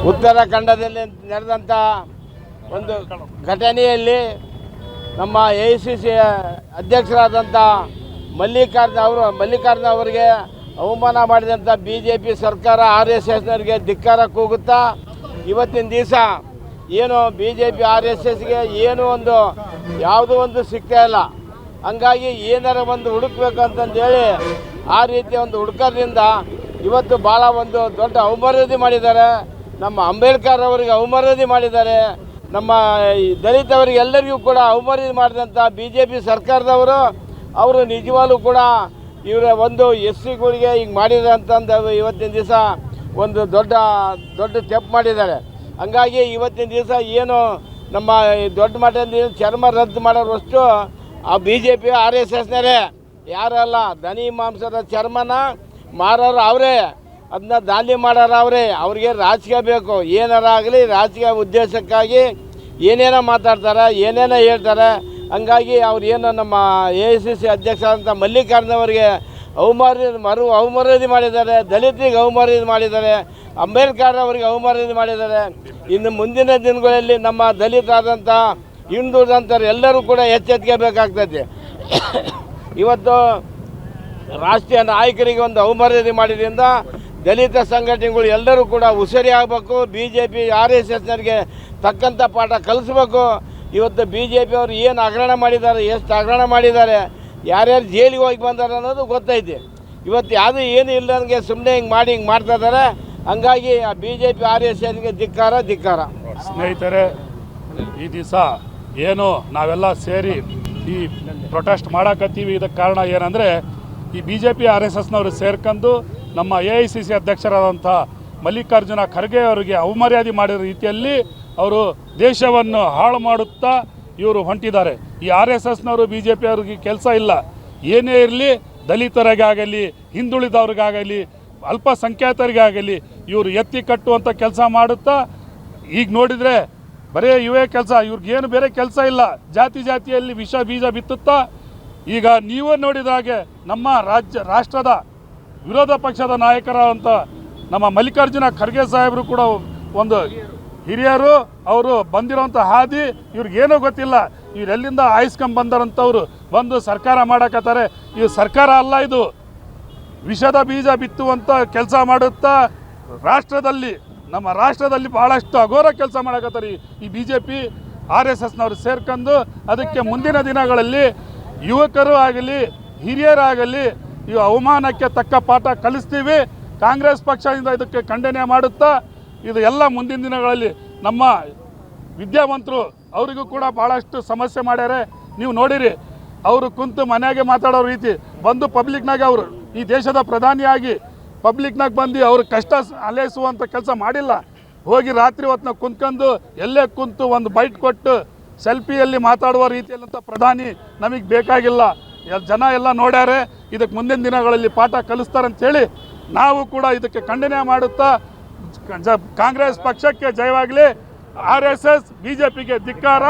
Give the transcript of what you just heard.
ಉತ್ತರಾಖಂಡದಲ್ಲಿ ನಡೆದಂಥ ಒಂದು ಘಟನೆಯಲ್ಲಿ ನಮ್ಮ AICC ಅಧ್ಯಕ್ಷರಾದಂಥ ಮಲ್ಲಿಕಾರ್ಜುನ ಅವರಿಗೆ ಅವಮಾನ ಮಾಡಿದಂಥ BJP ಸರ್ಕಾರ RSSನವರಿಗೆ ಧಿಕ್ಕಾರ ಕೂಗುತ್ತಾ ಇವತ್ತಿನ ದಿವಸ ಏನು BJP RSSಗೆ ಏನು ಒಂದು ಯಾವುದೋ ಒಂದು ಸಿಗ್ತಾ ಇಲ್ಲ. ಹಂಗಾಗಿ ಏನಾರ ಒಂದು ಹುಡುಕ್ಬೇಕಂತಂದೇಳಿ ಆ ರೀತಿಯ ಒಂದು ಹುಡುಕರಿಂದ ಇವತ್ತು ಭಾಳ ಒಂದು ದೊಡ್ಡ ಅವಮರ್ಯಾದೆ ಮಾಡಿದ್ದಾರೆ. ನಮ್ಮ ಅಂಬೇಡ್ಕರ್ ಅವರಿಗೆ ಅವಮರ್ಯಾದೆ ಮಾಡಿದ್ದಾರೆ. ನಮ್ಮ ದಲಿತವರಿಗೆ ಎಲ್ಲರಿಗೂ ಕೂಡ ಅವಮರ್ಯಾದೆ ಮಾಡಿದಂಥ BJP ಸರ್ಕಾರದವರು ಅವರು ನಿಜವಾಗ್ಲೂ ಕೂಡ ಇವರ ಒಂದು SCಗಳಿಗೆ ಹಿಂಗೆ ಮಾಡಿದ್ದಾರೆ ಅಂತಂದು ಇವತ್ತಿನ ದಿವಸ ಒಂದು ದೊಡ್ಡ ತಪ್ಪು ಮಾಡಿದ್ದಾರೆ. ಹಂಗಾಗಿ ಇವತ್ತಿನ ದಿವಸ ಏನು ನಮ್ಮ ದೊಡ್ಡ ಮಟ್ಟದಿಂದ ಚರ್ಮ ರದ್ದು ಮಾಡೋರಷ್ಟು ಆ BJP RSSನವರೇ, ಯಾರಲ್ಲ. ದನಿ ಮಾಂಸದ ಚರ್ಮನ ಮಾರೋರು ಅವರೇ, ಅದನ್ನ ದಾಳಿ ಮಾಡೋರು ಅವರೇ. ಅವ್ರಿಗೆ ರಾಜಕೀಯ ಬೇಕು, ಏನಾರ ಆಗಲಿ ರಾಜಕೀಯ ಉದ್ದೇಶಕ್ಕಾಗಿ ಏನೇನೋ ಮಾತಾಡ್ತಾರೆ, ಏನೇನೋ ಹೇಳ್ತಾರೆ. ಹಂಗಾಗಿ ಅವ್ರು ಏನು ನಮ್ಮ AICC ಅಧ್ಯಕ್ಷರಾದಂಥ ಮಲ್ಲಿಕಾರ್ಜುನ ಅವರಿಗೆ ಅವಮರ್ಯಾದೆ ಮಾಡಿದ್ದಾರೆ, ದಲಿತರಿಗೆ ಅವಮರ್ಯಾದೆ ಮಾಡಿದ್ದಾರೆ, ಅಂಬೇಡ್ಕರ್ ಅವರಿಗೆ ಅವಮರ್ಯಾದೆ ಮಾಡಿದ್ದಾರೆ. ಇನ್ನು ಮುಂದಿನ ದಿನಗಳಲ್ಲಿ ನಮ್ಮ ದಲಿತರಾದಂಥ ಹಿಂದುಳಿದಂಥವ್ರು ಎಲ್ಲರೂ ಕೂಡ ಎಚ್ಚೆತ್ಕೋಬೇಕಾಗ್ತದೆ. ಇವತ್ತು ರಾಷ್ಟ್ರೀಯ ನಾಯಕರಿಗೆ ಒಂದು ಅವಮರ್ಯಾದೆ ಮಾಡಿದ್ರಿಂದ ದಲಿತ ಸಂಘಟನೆಗಳು ಎಲ್ಲರೂ ಕೂಡ ಹುಷಾರಿ ಆಗಬೇಕು. BJP RSSನವರಿಗೆ ತಕ್ಕಂಥ ಪಾಠ ಕಲಿಸ್ಬೇಕು. ಇವತ್ತು BJP ಅವರು ಏನು ಹಗರಣ ಮಾಡಿದ್ದಾರೆ, ಎಷ್ಟು ಹಗರಣ ಮಾಡಿದ್ದಾರೆ, ಯಾರ್ಯಾರು ಜೈಲಿಗೆ ಹೋಗಿ ಬಂದಾರೆ ಅನ್ನೋದು ಗೊತ್ತೈತಿ. ಇವತ್ತು ಯಾವುದೂ ಏನು ಇಲ್ಲ ನನಗೆ ಸುಮ್ಮನೆ ಹಿಂಗೆ ಮಾಡ್ತಾ ಇದ್ದಾರೆ. ಹಂಗಾಗಿ ಆ BJP RSSಗೆ ಧಿಕ್ಕಾರ. ಸ್ನೇಹಿತರೆ, ಈ ದಿವಸ ಏನು ನಾವೆಲ್ಲ ಸೇರಿ ಈ ಪ್ರೊಟೆಸ್ಟ್ ಮಾಡಕತ್ತೀವಿ. ಇದಕ್ಕೆ ಕಾರಣ ಏನಂದರೆ ಈ BJP RSSನವರು ಸೇರ್ಕೊಂಡು ನಮ್ಮ AICC ಅಧ್ಯಕ್ಷರಾದಂಥ ಮಲ್ಲಿಕಾರ್ಜುನ ಖರ್ಗೆ ಅವರಿಗೆ ಅವಮರ್ಯಾದೆ ಮಾಡಿರೋ ರೀತಿಯಲ್ಲಿ ಅವರು ದೇಶವನ್ನು ಹಾಳು ಮಾಡುತ್ತಾ ಇವರು ಹೊಂಟಿದ್ದಾರೆ. ಈ RSSನವರು BJP ಅವ್ರಿಗೆ ಕೆಲಸ ಇಲ್ಲ. ಏನೇ ಇರಲಿ, ದಲಿತರಿಗಾಗಲಿ, ಹಿಂದುಳಿದವ್ರಿಗಾಗಲಿ, ಅಲ್ಪಸಂಖ್ಯಾತರಿಗಾಗಲಿ ಇವರು ಎತ್ತಿ ಕಟ್ಟುವಂಥ ಕೆಲಸ ಮಾಡುತ್ತಾ ಈಗ ನೋಡಿದರೆ ಬರೀ ಇವೇ ಕೆಲಸ. ಇವ್ರಿಗೇನು ಬೇರೆ ಕೆಲಸ ಇಲ್ಲ. ಜಾತಿಯಲ್ಲಿ ವಿಷ ಬೀಜ ಬಿತ್ತುತ್ತಾ ಈಗ ನೀವು ನೋಡಿದ ಹಾಗೆ ನಮ್ಮ ರಾಷ್ಟ್ರದ ವಿರೋಧ ಪಕ್ಷದ ನಾಯಕರಾದಂಥ ನಮ್ಮ ಮಲ್ಲಿಕಾರ್ಜುನ ಖರ್ಗೆ ಸಾಹೇಬರು ಕೂಡ ಒಂದು ಹಿರಿಯರು. ಅವರು ಬಂದಿರೋಂಥ ಹಾದಿ ಇವ್ರಿಗೇನೂ ಗೊತ್ತಿಲ್ಲ. ಇವರೆಲ್ಲಿಂದ ಆಯ್ಸ್ಕೊಂಡು ಬಂದರಂಥವ್ರು ಬಂದು ಸರ್ಕಾರ ಮಾಡಕತ್ತಾರೆ. ಇದು ಸರ್ಕಾರ ಅಲ್ಲ, ಇದು ವಿಷದ ಬೀಜ ಬಿತ್ತುವಂಥ ಕೆಲಸ ಮಾಡುತ್ತಾ ನಮ್ಮ ರಾಷ್ಟ್ರದಲ್ಲಿ ಭಾಳಷ್ಟು ಅಘೋರ ಕೆಲಸ ಮಾಡಕತ್ತಾರೆ ಈ BJP RSSನವರು ಸೇರ್ಕೊಂಡು. ಅದಕ್ಕೆ ಮುಂದಿನ ದಿನಗಳಲ್ಲಿ ಯುವಕರು ಆಗಲಿ, ಹಿರಿಯರಾಗಲಿ ಈ ಅವಮಾನಕ್ಕೆ ತಕ್ಕ ಪಾಠ ಕಲಿಸ್ತೀವಿ. ಕಾಂಗ್ರೆಸ್ ಪಕ್ಷದಿಂದ ಇದಕ್ಕೆ ಖಂಡನೆ ಮಾಡುತ್ತಾ ಇದು ಎಲ್ಲ ಮುಂದಿನ ದಿನಗಳಲ್ಲಿ ನಮ್ಮ ವಿದ್ಯಾವಂತರು ಅವರಿಗೂ ಕೂಡ ಭಾಳಷ್ಟು ಸಮಸ್ಯೆ ಮಾಡ್ಯಾರೆ. ನೀವು ನೋಡಿರಿ, ಅವರು ಕುಂತು ಮನೆಯಾಗೆ ಮಾತಾಡೋ ರೀತಿ ಬಂದು ಪಬ್ಲಿಕ್ನಾಗೆ ಅವರು ಈ ದೇಶದ ಪ್ರಧಾನಿಯಾಗಿ ಪಬ್ಲಿಕ್ನಾಗ ಬಂದು ಅವ್ರ ಕಷ್ಟ ಅಲೈಸುವಂಥ ಕೆಲಸ ಮಾಡಿಲ್ಲ. ಹೋಗಿ ರಾತ್ರಿ ಹೊತ್ತಿನಾಗ ಕುಂತ್ಕೊಂಡು ಎಲ್ಲೇ ಕುಂತು ಒಂದು ಬೈಟ್ ಕೊಟ್ಟು ಸೆಲ್ಫಿಯಲ್ಲಿ ಮಾತಾಡುವ ರೀತಿಯಲ್ಲಂಥ ಪ್ರಧಾನಿ ನಮಗೆ ಬೇಕಾಗಿಲ್ಲ. ಜನ ಎಲ್ಲ ನೋಡ್ಯಾರೆ. ಇದಕ್ಕೆ ಮುಂದಿನ ದಿನಗಳಲ್ಲಿ ಪಾಠ ಕಲಿಸ್ತಾರಂತೇಳಿ ನಾವು ಕೂಡ ಇದಕ್ಕೆ ಖಂಡನೆ ಮಾಡುತ್ತಾ ಕಾಂಗ್ರೆಸ್ ಪಕ್ಷಕ್ಕೆ ಜಯವಾಗಲಿ, RSS BJPಗೆ ಧಿಕ್ಕಾರ.